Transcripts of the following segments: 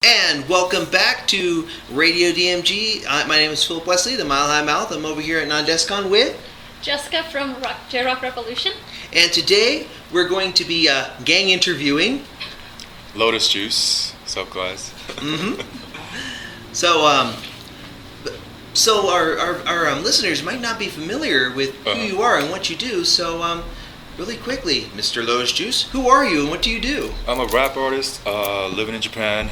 And welcome back to Radio DMG. My name is Philip Wesley, the Mile High Mouth. I'm over here at Nan Desu Kan with Jessica from J-Rock Revolution. And today we're going to be gang interviewing Lotus Juice. What's up, guys? So our listeners might not be familiar with who you are and what you do. So really quickly, Mr. Lotus Juice, who are you and what do you do? I'm a rap artist living in Japan,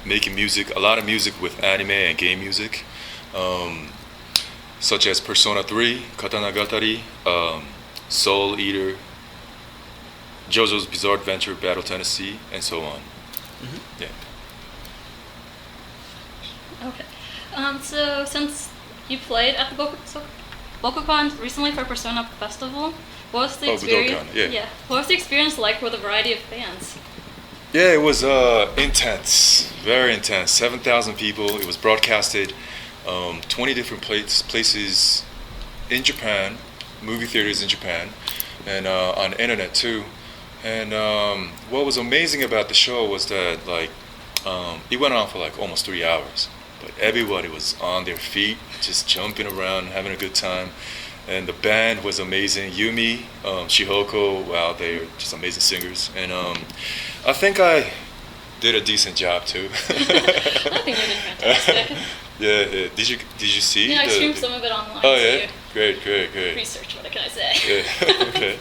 making music, a lot of music with anime and game music, such as Persona 3, Katana Gatari, Soul Eater, JoJo's Bizarre Adventure, Battle Tennessee, and so on. Yeah. Okay. So since you played at the BokuCon recently for Persona Festival, what was the experience? Budokan, yeah. What was the experience like with a variety of fans? Yeah, it was intense, very intense. 7,000 people. It was broadcasted 20 different places in Japan, movie theaters in Japan, and on the internet too. And what was amazing about the show was that it went on for almost 3 hours, but everybody was on their feet, just jumping around, having a good time. And the band was amazing. Yumi, Shihoko, wow, they're just amazing singers. And I think I did a decent job too. I think you did fantastic. Yeah. Did you see? Yeah, I streamed some of it online. Oh yeah, too. Great. Research, what can I say? Yeah. Okay.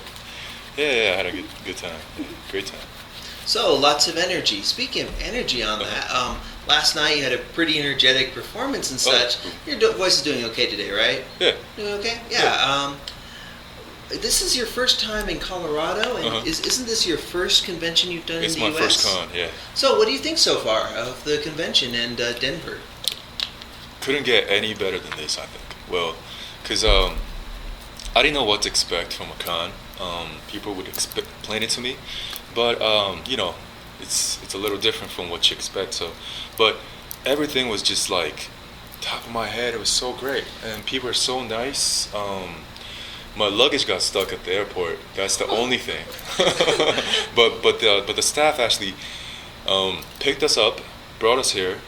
Yeah, I had a good time. Yeah, great time. So lots of energy. Speaking of energy on that, last night you had a pretty energetic performance and such. Your voice is doing okay today, right? Yeah. Doing okay? Yeah. This is your first time in Colorado, and isn't this your first convention you've done in the U.S.? It's my first con, yeah. So what do you think so far of the convention and Denver? Couldn't get any better than this, I think. Well, because I didn't know what to expect from a con. People would explain it to me, but it's a little different from what you expect. So, but everything was just top of my head. It was so great, and people are so nice. My luggage got stuck at the airport. That's the only thing. but the staff actually picked us up, brought us here,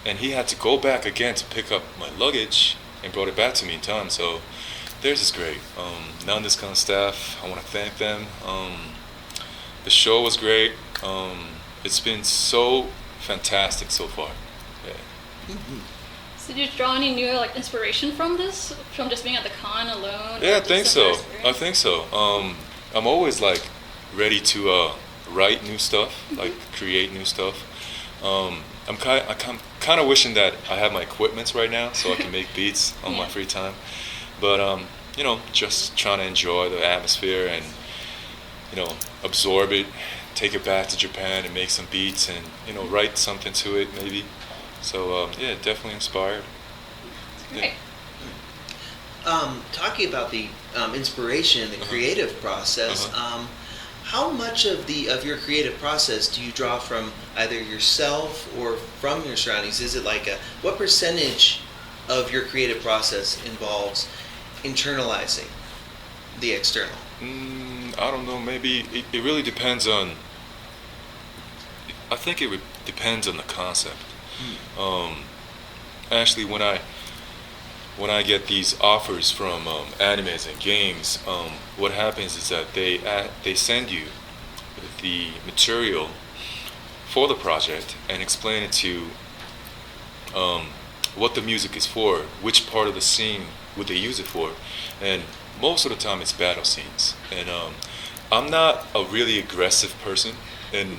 and he had to go back again to pick up my luggage and brought it back to me in time. So theirs is great. Nan Desu Kan staff, I want to thank them. The show was great. It's been so fantastic so far. Yeah. So did you draw any new inspiration from this? From just being at the con alone? Yeah, I think so. I'm always ready to write new stuff, create new stuff. I'm kind of wishing that I have my equipments right now so I can make beats on my free time. But just trying to enjoy the atmosphere and absorb it, take it back to Japan and make some beats and write something to it maybe. So yeah, definitely inspired. Great. Talking about the inspiration and the creative process, how much of your creative process do you draw from either yourself or from your surroundings? Is it what percentage of your creative process involves internalizing the external? I don't know. Maybe it really depends on. I think it depends on the concept. Actually, when I get these offers from animes and games, what happens is that they send you the material for the project and explain it to what the music is for, which part of the scene would they use it for, and most of the time it's battle scenes. And I'm not a really aggressive person, and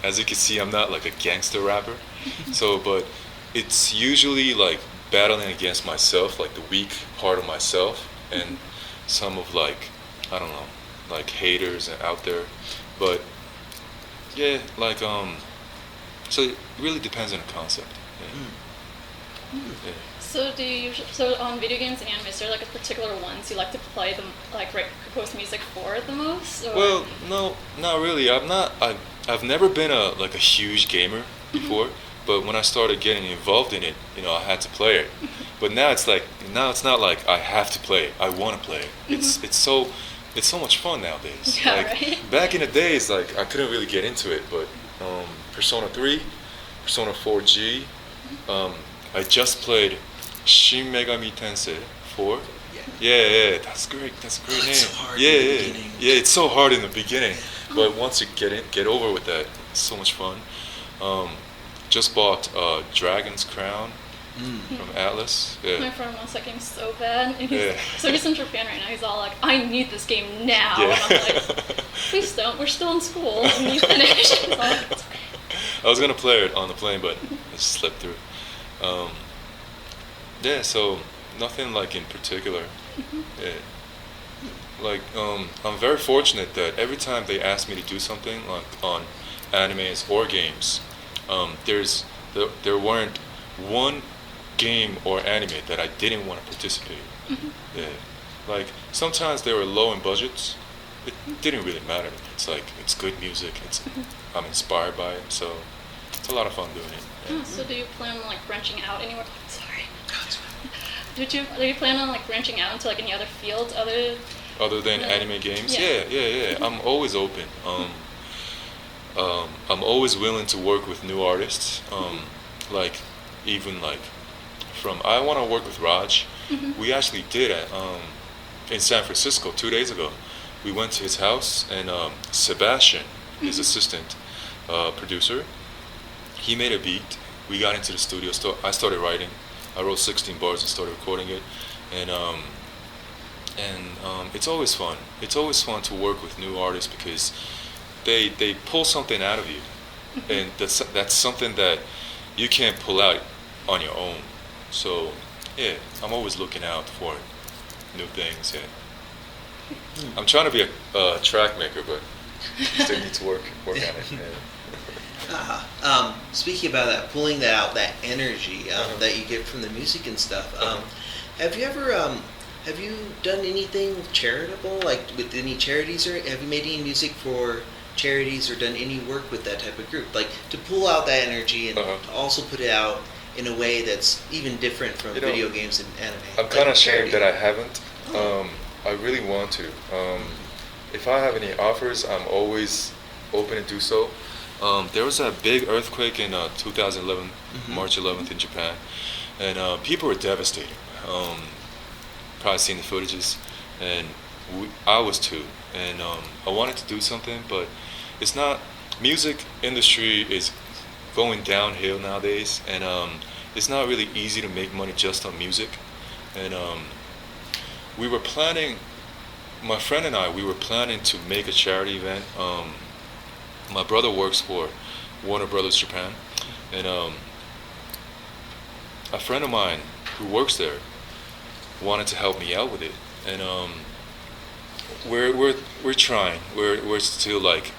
as you can see, I'm not a gangster rapper. So, but it's usually battling against myself, the weak part of myself, and some of I don't know, haters out there. But yeah, so it really depends on the concept. Yeah. Yeah. So on video games and anime, is there a particular ones you like to play them compose music for the most? Or? Well, no, not really. I've never been a huge gamer before, but when I started getting involved in it, I had to play it. But now it's not I have to play it. I want to play it. It's so much fun nowadays. Yeah, right? Back in the days, I couldn't really get into it, but Persona 3, Persona 4G. I just played Shin Megami Tensei 4. Yeah, that's great. That's a great name. It's so hard yeah, in the yeah, beginning. yeah. It's so hard in the beginning, but once you get over with that, it's so much fun. Just bought Dragon's Crown from Atlas. My Yeah. friend wants that game so bad. And Yeah. he's in Japan right now. He's all like, I need this game now. Yeah. And I'm like, please don't. We're still in school. And you finish. He's all like, it's okay. I was gonna play it on the plane, but it just slipped through. Yeah, so nothing like in particular. Yeah. Like I'm very fortunate that every time they ask me to do something like on animes or games, there weren't one game or anime that I didn't want to participate in. Yeah. Like sometimes they were low in budgets. It didn't really matter. It's like it's good music. I'm inspired by it, so it's a lot of fun doing it. Yeah. So do you plan on like branching out anywhere? Sorry. Do you plan on like branching out into like any other fields Other than anime games? Yeah. I'm always open. I'm always willing to work with new artists. Like even like from I want to work with Raj. We actually did it in San Francisco 2 days ago. We went to his house and Sebastian, his assistant producer, he made a beat. We got into the studio. I started writing. I wrote 16 bars and started recording it, and it's always fun. It's always fun to work with new artists because they pull something out of you, and that's something that you can't pull out on your own. So yeah, I'm always looking out for new things. Yeah, I'm trying to be a track maker, but still need to work on it. Yeah. Speaking about that, pulling that out, that energy that you get from the music and stuff. Have you done anything charitable, like with any charities, or have you made any music for charities, or done any work with that type of group, like to pull out that energy and to also put it out in a way that's even different from video games and anime? I'm kind of ashamed that I haven't. I really want to. If I have any offers, I'm always open to do so. There was a big earthquake in 2011, March 11th in Japan, and people were devastated. Probably seen the footages, and I was too. And I wanted to do something, but it's not. Music industry is going downhill nowadays, and it's not really easy to make money just on music. And we were planning. My friend and I, we were planning to make a charity event. My brother works for Warner Brothers Japan, and a friend of mine who works there wanted to help me out with it, and we're trying. We're still like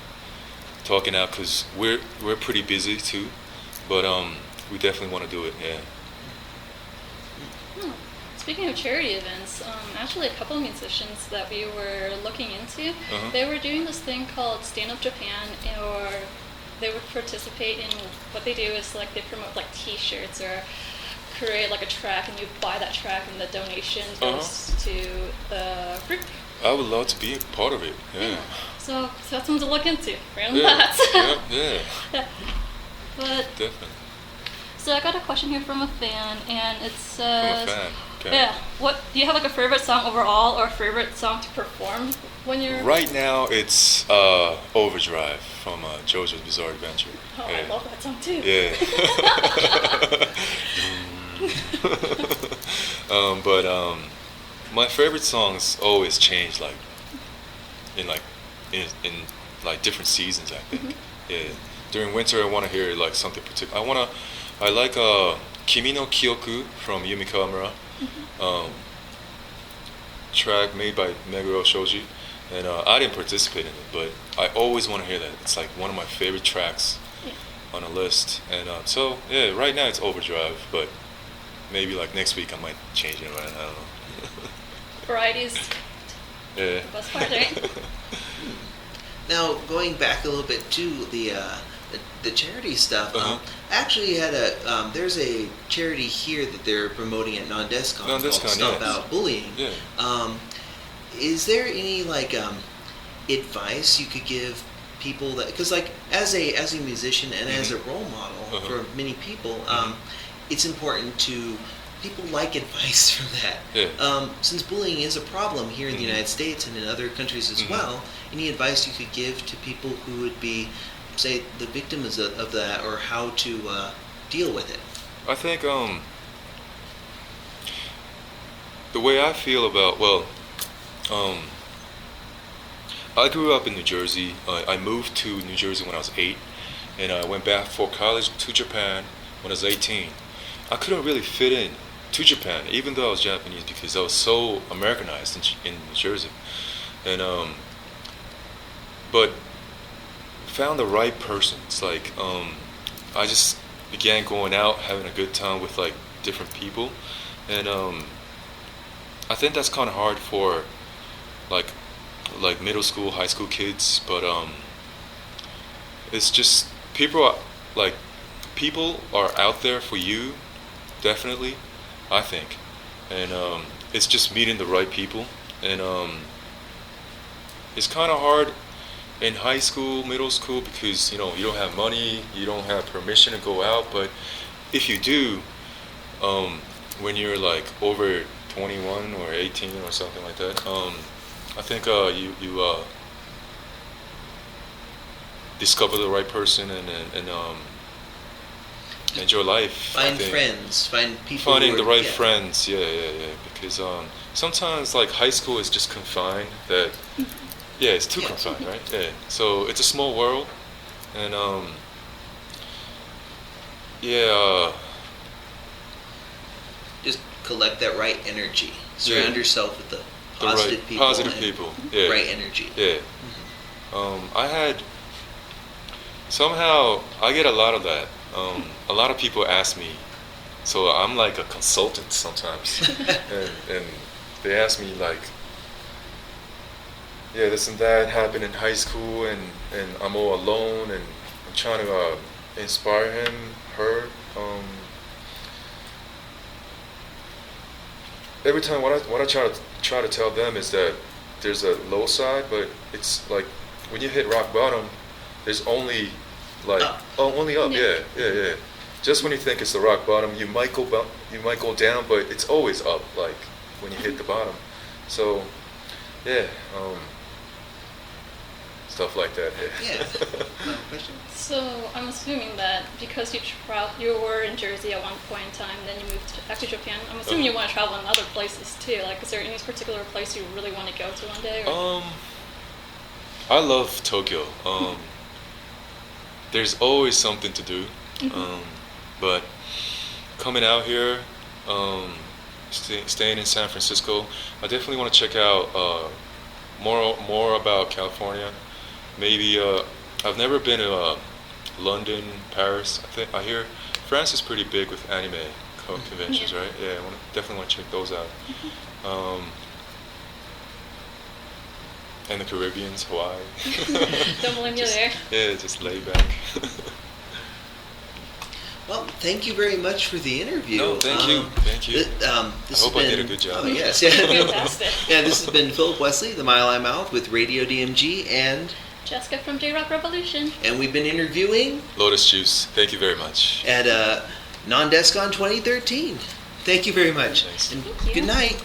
talking out because we're pretty busy too, but we definitely want to do it. Yeah. Speaking of charity events, actually a couple of musicians that we were looking into, they were doing this thing called Stand Up Japan, or they would participate in what they do is like they promote like T-shirts or create like a track, and you buy that track, and the donation goes to the group. I would love to be a part of it. Yeah. So that's something to look into. Random Yeah. that. Yeah. But Definitely. so I got a question here from a fan, and it says, From a fan. Okay. yeah, what do you have like a favorite song overall, or a favorite song to perform when you're? Right now, it's Overdrive from JoJo's Bizarre Adventure. Oh, I love that song too. Yeah. But my favorite songs always change, like in different seasons. I think. Yeah. During winter, I want to hear like something particular. I like Kimi no Kyoku from Yumi Kawamura. Track made by Meguro Shoji, and I didn't participate in it, but I always want to hear that. It's like one of my favorite tracks on a list, and so yeah, right now it's Overdrive, but maybe like next week I might change it. Right? I don't know. Varieties. Yeah. The best part, right? Now, going back a little bit to the charity stuff, I actually had there's a charity here that they're promoting at Nan Desu Kan called Stop Out Bullying. Yeah. Is there any like advice you could give people that, because like as a musician and as a role model for many people, it's important to people like advice from that. Yeah. Since bullying is a problem here in the United States and in other countries as well, any advice you could give to people who would be, say, the victims of that, or how to deal with it? I think the way I feel about, I grew up in New Jersey. I moved to New Jersey when I was 8, and I went back for college to Japan when I was 18. I couldn't really fit in to Japan, even though I was Japanese, because I was so Americanized in New Jersey. And but found the right person. It's like I just began going out, having a good time with like different people, and I think that's kind of hard for like middle school, high school kids. But it's just people are out there for you, definitely, I think, and it's just meeting the right people, and it's kind of hard in high school, middle school, because you don't have money, you don't have permission to go out. But if you do, when you're like over 21 or 18 or something like that, I think you discover the right person and enjoy life. Find friends, find people. Finding the right friends, yeah. Because sometimes like high school is just confined. That it's too confined, right? Yeah. So it's a small world, and just collect that right energy. Surround yourself with the positive people. Positive people. Yeah. Right energy. Yeah. I get a lot of that. A lot of people ask me, so I'm like a consultant sometimes, and they ask me like, this and that happened in high school, and I'm all alone, and I'm trying to inspire her. Every time what I try to tell them is that there's a low side, but it's like when you hit rock bottom, there's only like only up. Yeah. Just when you think it's the rock bottom, you might go down, but it's always up. Like when you hit the bottom. So stuff like that. Yeah. Question? So I'm assuming that because you were in Jersey at one point in time, then you moved back to Japan. I'm assuming you want to travel in other places too. Like, is there any particular place you really want to go to one day? Or? I love Tokyo. There's always something to do. But coming out here, staying in San Francisco, I definitely want to check out more about California. Maybe I've never been to London, Paris. I hear France is pretty big with anime conventions, right? Yeah, definitely want to check those out. And the Caribbeans, Hawaii. Don't blame you there. Yeah, just lay back. Well, thank you very much for the interview. No, thank you. I hope I did a good job. Oh, yes. Fantastic. Yeah, this has been Philip Wesley, the Mile I'm Out with Radio DMG, and Jessica from J-Rock Revolution. And we've been interviewing Lotus Juice. Thank you very much. At Nan Desu Kan 2013. Thank you very much. Thanks. And Thank you. Good night.